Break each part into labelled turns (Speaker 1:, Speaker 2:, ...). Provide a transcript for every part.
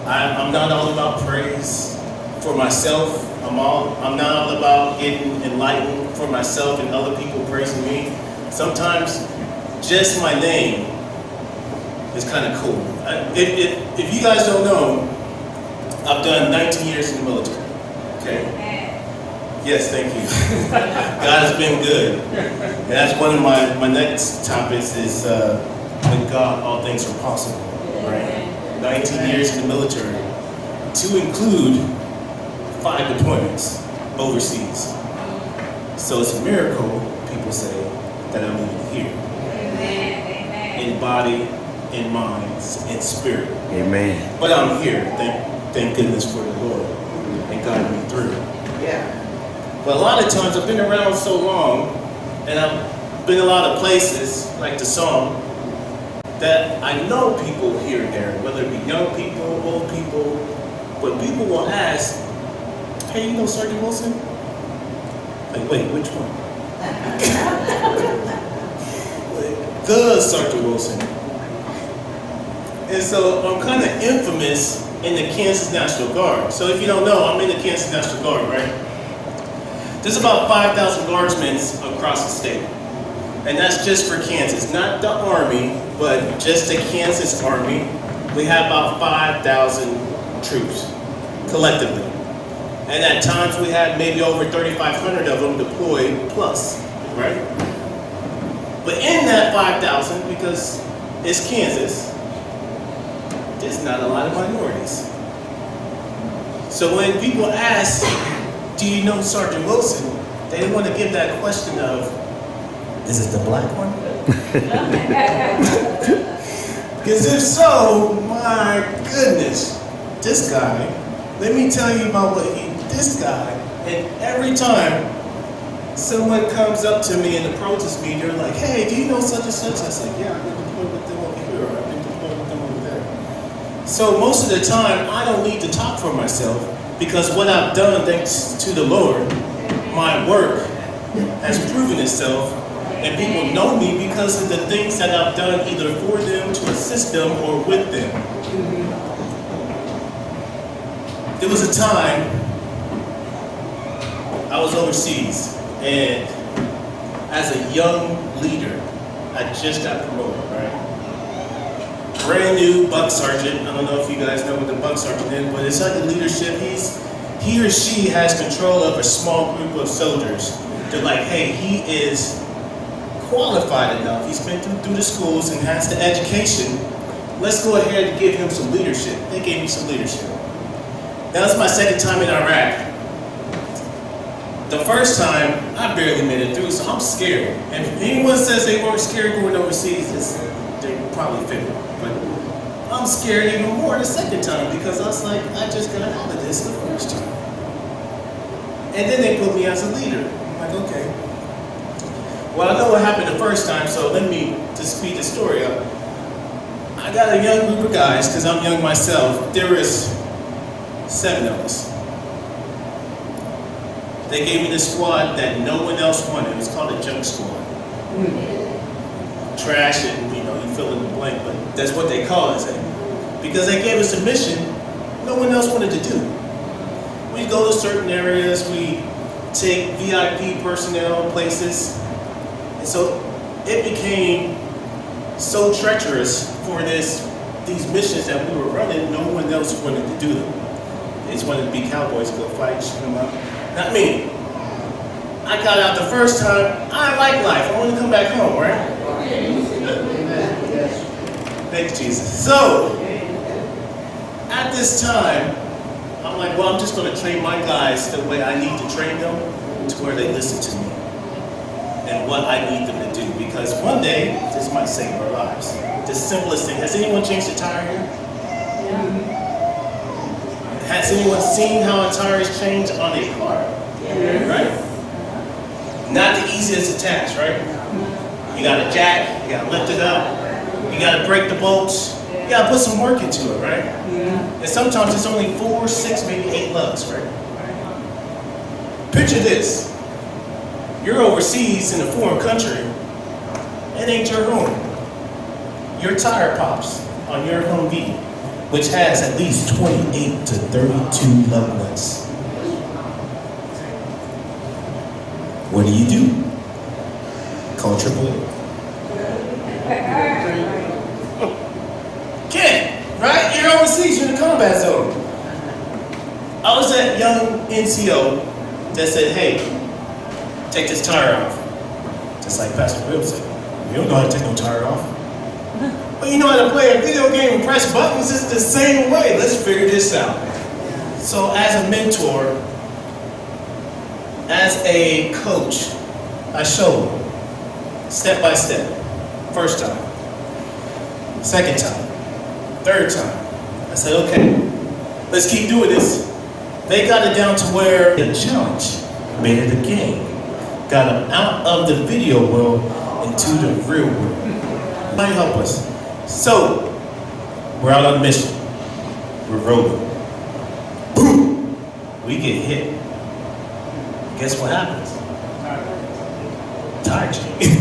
Speaker 1: I'm not all about praise for myself. I'm not all about getting enlightened for myself and other people praising me. Sometimes just my name is kind of cool. If you guys don't know, I've done 19 years in the military. Okay? Yes, thank you. God has been good. And that's one of my next topics is with God, all things are possible. Right? 19 years in the military, to include 5 deployments overseas. So it's a miracle, people say, that I'm even here. In body, in mind, in spirit.
Speaker 2: Amen.
Speaker 1: But I'm here. Thank goodness for the Lord and guided me through. Yeah. But a lot of times I've been around so long, and I've been a lot of places, like the song, that I know people here and there, whether it be young people, old people, but people will ask, hey, you know Sergeant Wilson? Like, wait, which one? The Sergeant Wilson. And so I'm kind of infamous in the Kansas National Guard. So if you don't know, I'm in the Kansas National Guard, right? There's about 5,000 guardsmen across the state. And that's just for Kansas, not the Army, but just the Kansas Army. We have about 5,000 troops, collectively. And at times we had maybe over 3,500 of them deployed plus, right? But in that 5,000, because it's Kansas, there's not a lot of minorities. So when people ask, do you know Sergeant Wilson? They want to give that question of, is it the black one? Because if so, my goodness, this guy, let me tell you about this guy, and every time someone comes up to me and approaches me, they're like, hey, do you know such and such? I said, yeah, I've been deployed with them over here, or I've been deployed with them over there. So most of the time, I don't need to talk for myself, because what I've done, thanks to the Lord, my work has proven itself, and people know me because of the things that I've done either for them, to assist them, or with them. There was a time I was overseas, and as a young leader, I just got promoted, right? Brand new buck sergeant. I don't know if you guys know what the buck sergeant is, but it's like a leadership. He or she has control of a small group of soldiers. They're like, hey, he is qualified enough. He's been through the schools and has the education. Let's go ahead and give him some leadership. They gave me some leadership. That was my second time in Iraq. The first time, I barely made it through, so I'm scared. And if anyone says they weren't scared going overseas, they probably figured. But I'm scared even more the second time, because I was like, I just got out of this the first time. And then they put me as a leader. I'm like, okay. Well, I know what happened the first time, so let me just speed the story up. I got a young group of guys, because I'm young myself. There was 7 of us. They gave me this squad that no one else wanted. It was called a junk squad. Trash and, you fill in the blank, but that's what they call it. Because they gave us a mission no one else wanted to do. We go to certain areas, we take VIP personnel places, and so it became so treacherous for these missions that we were running, no one else wanted to do them. They just wanted to be cowboys, go fight, shoot them up. Not me. I got out the first time, I like life, I want to come back home, right? Thanks, Jesus. So, at this time, I'm like, well, I'm just going to train my guys the way I need to train them, to where they listen to me and what I need them to do. Because one day, this might save our lives. The simplest thing. Has anyone changed a tire here? Has anyone seen how a tire is changed on a car? Right? Not the easiest of tasks, right? You got to jack, you got to lift it up, you got to break the bolts, you got to put some work into it, right? And sometimes it's only 4, 6, maybe 8 lugs, right? Picture this. You're overseas in a foreign country. It ain't your home. Your tire pops on your Humvee. which has at least 28 to 32 loved ones. What do? Call AAA. Kid, right? You're overseas, you're in the combat zone. I was that young NCO that said, hey, take this tire off. Just like Pastor Bill said, you don't know how to take no tire off. But you know how to play a video game and press buttons, it's the same way. Let's figure this out. So as a mentor, as a coach, I showed step by step. First time, second time, third time. I said, okay, let's keep doing this. They got it down to where the challenge made it a game. Got them out of the video world into the real world. Might help us. So, we're out on a mission. We're rolling. Boom! We get hit. Guess what happens? Tire change.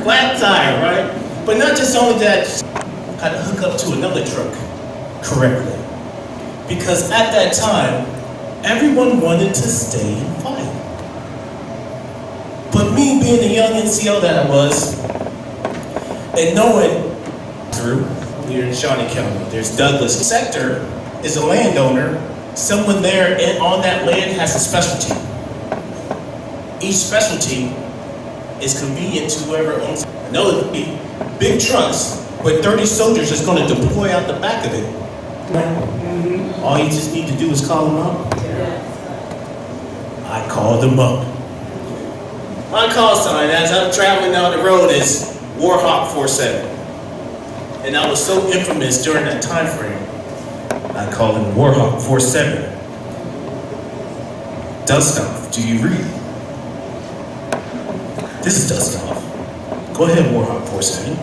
Speaker 1: Flat tire, right? But not just only that, had to hook up to another truck correctly. Because at that time, everyone wanted to stay and fight. But me being the young NCO that I was, and knowing through, we're in Shawnee County, there's Douglas. Sector is a landowner. Someone there on that land has a specialty. Each specialty is convenient to whoever owns it. Another big trucks with 30 soldiers is going to deploy out the back of it. All you just need to do is call them up. I called them up. My call sign as I'm traveling down the road is Warhawk 47. And I was so infamous during that time frame, I called him Warhawk 47. Dust off, do you read? This is dust off. Go ahead, Warhawk 47.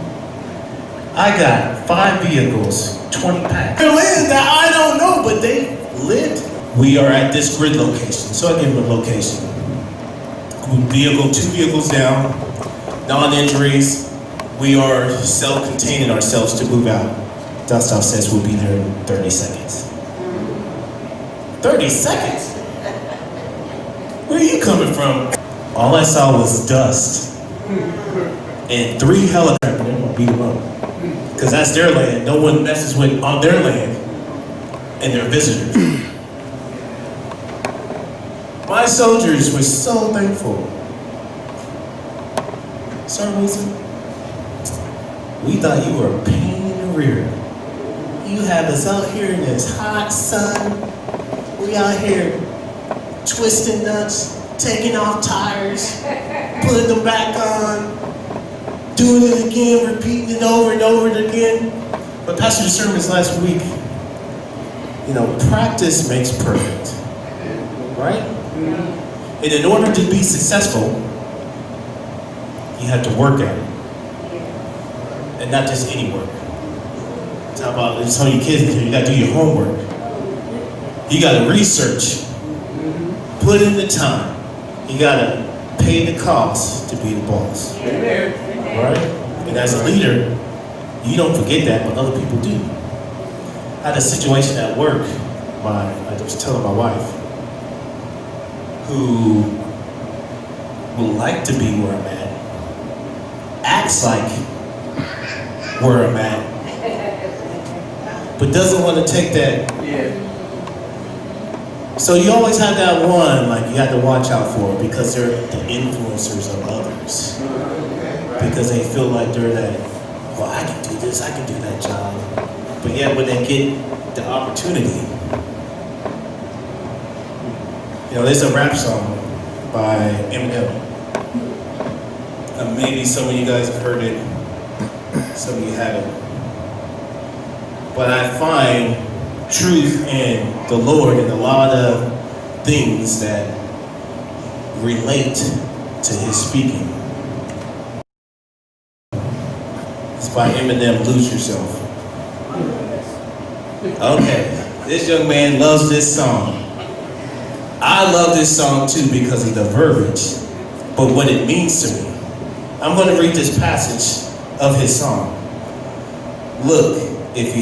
Speaker 1: I got 5 vehicles, 20 packs. They're lit that I don't know, but they lit. We are at this grid location, so I give them a location. 2 vehicles down, non-injuries. We are self-containing ourselves to move out. Dust off says we'll be there in 30 seconds. 30 seconds? Where are you coming from? All I saw was dust and 3 helicopters. They're gonna beat them up. Because that's their land. No one messes with on their land and their visitors. My soldiers were so thankful. Sir Wilson, we thought you were a pain in the rear. You have us out here in this hot sun. We out here twisting nuts, taking off tires, putting them back on, doing it again, repeating it over and over again. But Pastor's sermons last week, practice makes perfect, right? And in order to be successful, you have to work at it. And not just any work. How about some of your kids here, you gotta do your homework. You gotta research. Put in the time. You gotta pay the cost to be the boss. Right? And as a leader, you don't forget that, but other people do. I had a situation at work, I was telling my wife, who would like to be where I'm at, acts like where I'm at, but doesn't want to take that. So you always have that one, you have to watch out for, because they're the influencers of others. Because they feel like they're that, well, I can do this, I can do that job. But yet when they get the opportunity, there's a rap song by Eminem. Maybe some of you guys have heard it, some of you haven't. But I find truth in the Lord in a lot of things that relate to his speaking. It's by Eminem, Lose Yourself. Okay, this young man loves this song. I love this song too because of the verbiage, but what it means to me. I'm going to read this passage of his song. Look, if you